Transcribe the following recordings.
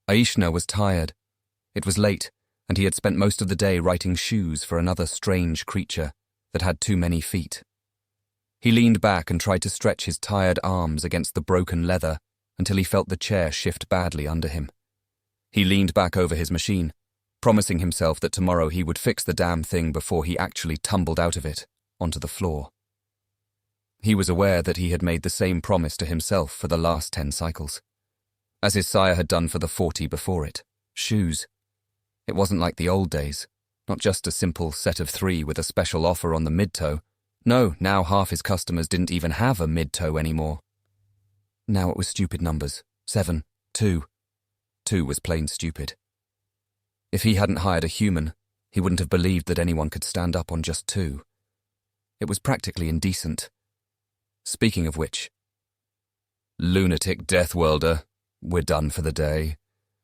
Aishna was tired. It was late, and he had spent most of the day writing shoes for another strange creature that had too many feet. He leaned back and tried to stretch his tired arms against the broken leather until he felt the chair shift badly under him. He leaned back over his machine, promising himself that tomorrow he would fix the damn thing before he actually tumbled out of it onto the floor. He was aware that he had made the same promise to himself for the last 10 cycles, as his sire had done for the 40 before it. Shoes. It wasn't like the old days, not just a simple set of 3 with a special offer on the mid-toe. No, now half his customers didn't even have a mid-toe anymore. Now it was stupid numbers. 7, 2. 2 was plain stupid. If he hadn't hired a human, he wouldn't have believed that anyone could stand up on just 2. It was practically indecent. Speaking of which, lunatic death welder, we're done for the day.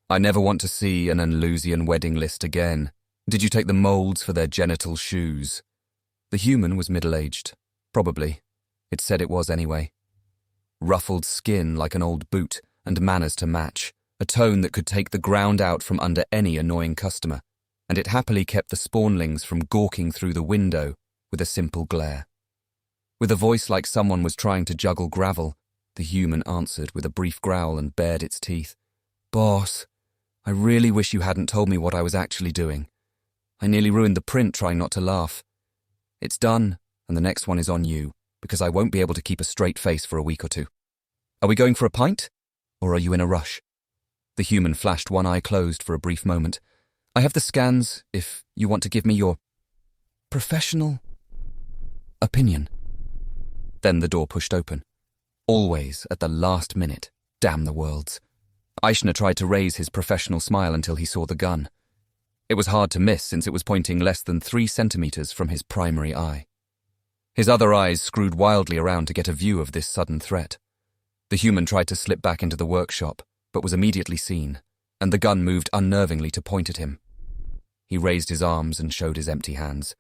I never want to see an Andalusian wedding list again. Did you take the molds for their genital shoes? The human was middle-aged. Probably. It said it was anyway. Ruffled skin like an old boot and manners to match, a tone that could take the ground out from under any annoying customer, and it happily kept the spawnlings from gawking through the window with a simple glare. With a voice like someone was trying to juggle gravel, the human answered with a brief growl and bared its teeth. Boss, I really wish you hadn't told me what I was actually doing. I nearly ruined the print trying not to laugh. It's done, and the next one is on you, because I won't be able to keep a straight face for a week or 2. Are we going for a pint? Or are you in a rush? The human flashed one eye closed for a brief moment. I have the scans, if you want to give me your professional opinion. Then the door pushed open. Always at the last minute. Damn the worlds. Aishna tried to raise his professional smile until he saw the gun. It was hard to miss since it was pointing less than 3 centimeters from his primary eye. His other eyes screwed wildly around to get a view of this sudden threat. The human tried to slip back into the workshop, but was immediately seen, and the gun moved unnervingly to point at him. He raised his arms and showed his empty hands.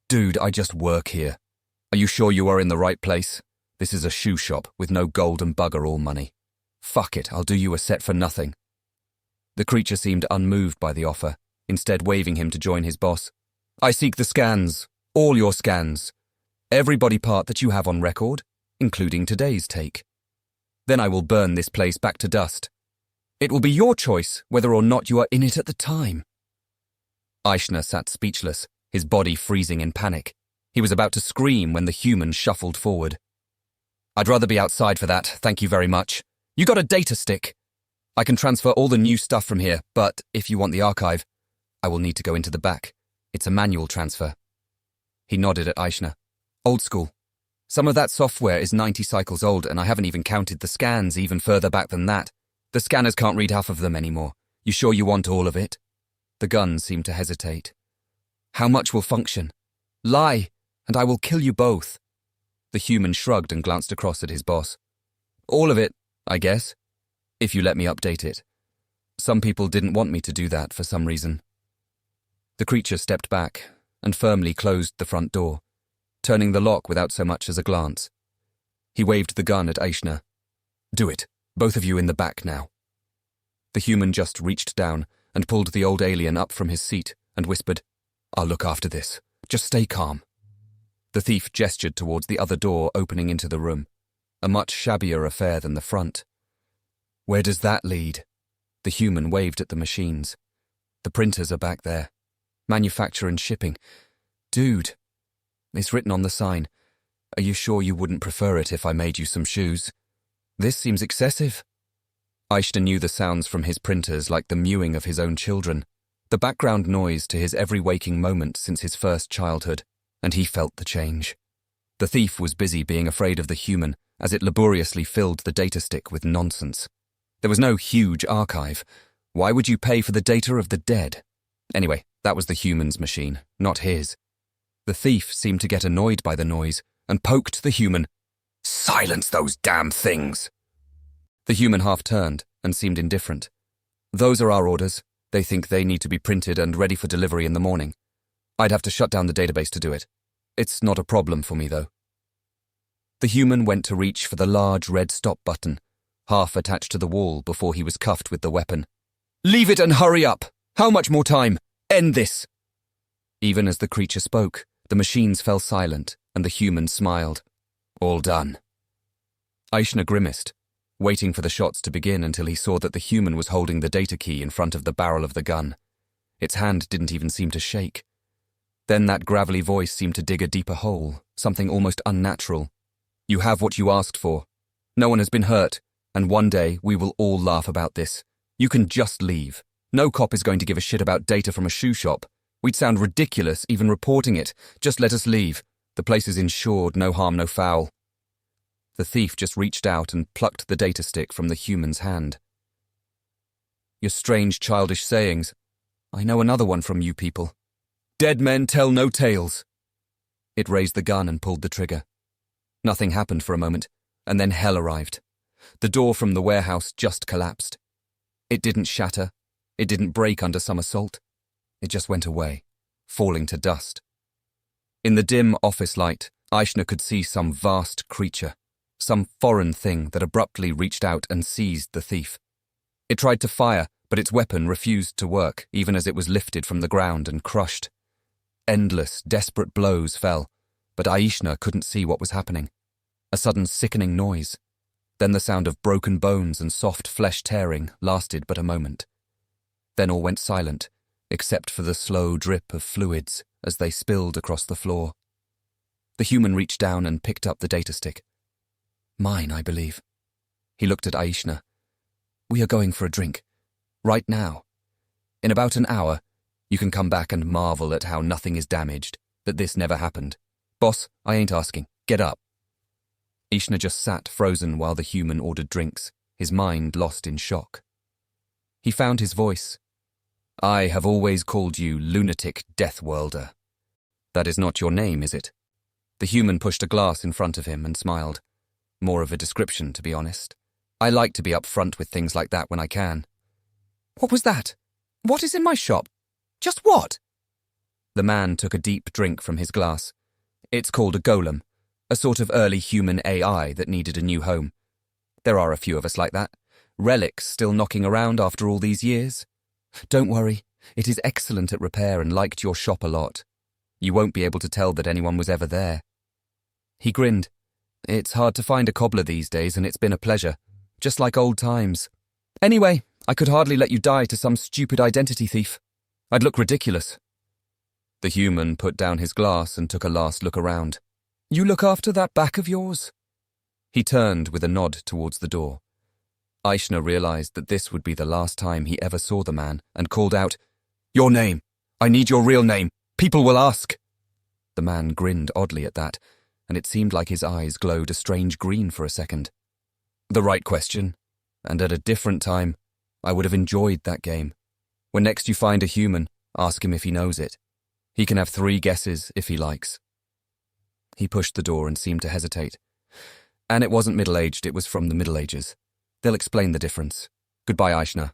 Dude, I just work here. Are you sure you are in the right place? This is a shoe shop with no gold and bugger all money. Fuck it, I'll do you a set for nothing. The creature seemed unmoved by the offer, instead waving him to join his boss. I seek the scans, all your scans. Every body part that you have on record, including today's take. Then I will burn this place back to dust. It will be your choice whether or not you are in it at the time. Aishna sat speechless, his body freezing in panic. He was about to scream when the human shuffled forward. I'd rather be outside for that, thank you very much. You got a data stick? I can transfer all the new stuff from here, but if you want the archive, I will need to go into the back. It's a manual transfer. He nodded at Aishna. Old school. Some of that software is 90 cycles old, and I haven't even counted the scans even further back than that. The scanners can't read half of them anymore. You sure you want all of it? The gun seemed to hesitate. How much will function? Lie, and I will kill you both. The human shrugged and glanced across at his boss. All of it, I guess, if you let me update it. Some people didn't want me to do that for some reason. The creature stepped back and firmly closed the front door, turning the lock without so much as a glance. He waved the gun at Aishna. Do it, both of you in the back now. The human just reached down and pulled the old alien up from his seat and whispered, I'll look after this. Just stay calm. The thief gestured towards the other door opening into the room, a much shabbier affair than the front. Where does that lead? The human waved at the machines. The printers are back there. Manufacture and shipping. Dude, it's written on the sign. Are you sure you wouldn't prefer it if I made you some shoes? This seems excessive. Aishna knew the sounds from his printers like the mewing of his own children, the background noise to his every waking moment since his first childhood, and he felt the change. The thief was busy being afraid of the human as it laboriously filled the data stick with nonsense. There was no huge archive. Why would you pay for the data of the dead? Anyway, that was the human's machine, not his. The thief seemed to get annoyed by the noise and poked the human. Silence those damn things! The human half turned and seemed indifferent. Those are our orders. They think they need to be printed and ready for delivery in the morning. I'd have to shut down the database to do it. It's not a problem for me, though. The human went to reach for the large red stop button, half attached to the wall before he was cuffed with the weapon. Leave it and hurry up! How much more time? End this! Even as the creature spoke, the machines fell silent, and the human smiled. All done. Aishna grimaced, waiting for the shots to begin until he saw that the human was holding the data key in front of the barrel of the gun. Its hand didn't even seem to shake. Then that gravelly voice seemed to dig a deeper hole, something almost unnatural. You have what you asked for. No one has been hurt, and one day we will all laugh about this. You can just leave. No cop is going to give a shit about data from a shoe shop. We'd sound ridiculous even reporting it. Just let us leave. The place is insured, no harm, no foul. The thief just reached out and plucked the data stick from the human's hand. Your strange childish sayings. I know another one from you people. Dead men tell no tales. It raised the gun and pulled the trigger. Nothing happened for a moment, and then hell arrived. The door from the warehouse just collapsed. It didn't shatter. It didn't break under some assault. It just went away, falling to dust. In the dim office light, Aishna could see some vast creature, some foreign thing that abruptly reached out and seized the thief. It tried to fire, but its weapon refused to work, even as it was lifted from the ground and crushed. Endless, desperate blows fell, but Aishna couldn't see what was happening. A sudden sickening noise. Then the sound of broken bones and soft flesh tearing lasted but a moment. Then all went silent, except for the slow drip of fluids as they spilled across the floor. The human reached down and picked up the data stick. Mine, I believe. He looked at Aishna. We are going for a drink. Right now. In about an hour, you can come back and marvel at how nothing is damaged, that this never happened. Boss, I ain't asking. Get up. Aishna just sat frozen while the human ordered drinks, his mind lost in shock. He found his voice. I have always called you lunatic death-worlder. That is not your name, is it? The human pushed a glass in front of him and smiled. More of a description, to be honest. I like to be up front with things like that when I can. What was that? What is in my shop? Just what? The man took a deep drink from his glass. It's called a golem, a sort of early human AI that needed a new home. There are a few of us like that. Relics still knocking around after all these years. Don't worry, it is excellent at repair and liked your shop a lot. You won't be able to tell that anyone was ever there. He grinned. It's hard to find a cobbler these days, and it's been a pleasure. Just like old times. Anyway, I could hardly let you die to some stupid identity thief. I'd look ridiculous. The human put down his glass and took a last look around. You look after that back of yours? He turned with a nod towards the door. Aishna realized that this would be the last time he ever saw the man and called out, Your name! I need your real name! People will ask! The man grinned oddly at that, and it seemed like his eyes glowed a strange green for a second. The right question, and at a different time, I would have enjoyed that game. When next you find a human, ask him if he knows it. He can have 3 guesses if he likes. He pushed the door and seemed to hesitate. And it wasn't middle-aged, it was from the Middle Ages. They'll explain the difference. Goodbye, Aishna.